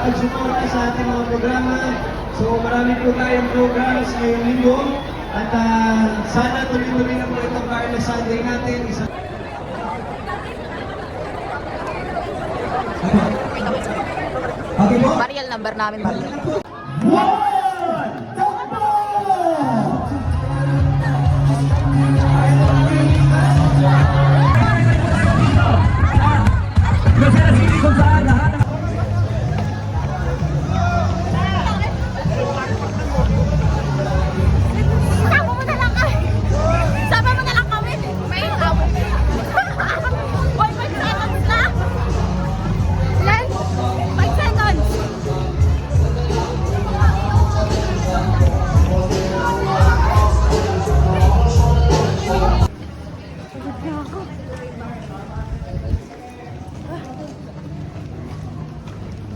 pagsuporta sa ating mga programa. So marami po tayong programs ngayong linggo. At sana tuloy-tuloy na po itong Carlos Sunday natin. Okay po? Mariel number namin, Mariel.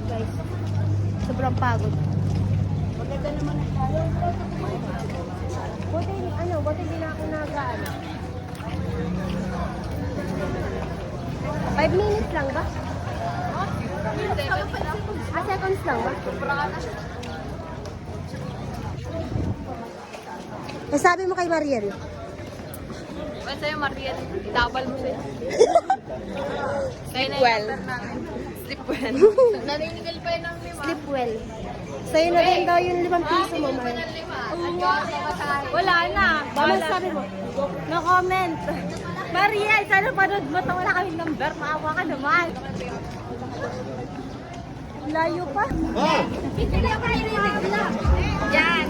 Guys, sobrang pagod. Maganda naman ang talo. Buti hindi na ako nag-ano. 5 minutes lang ba? Seconds lang ba? Eh, sabi mo kay Mariel. Well, sa'yo, Mariel, itabal mo sa'yo. Sleep well. Sleep well. Naninigal pa yun ng 5. Sleep well. Sa'yo na rin daw yung 5 piso mo, Mariel. Wala na. Mama, sabi mo. No comment. Mariel, sana panood mo ito. Wala kaming number. Maawa ka naman. Layo pa. Hindi na maririnig lang. Yan.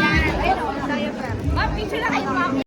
Yan. Ayun, layo pa. Ma'am, picture na kayo, ma'am.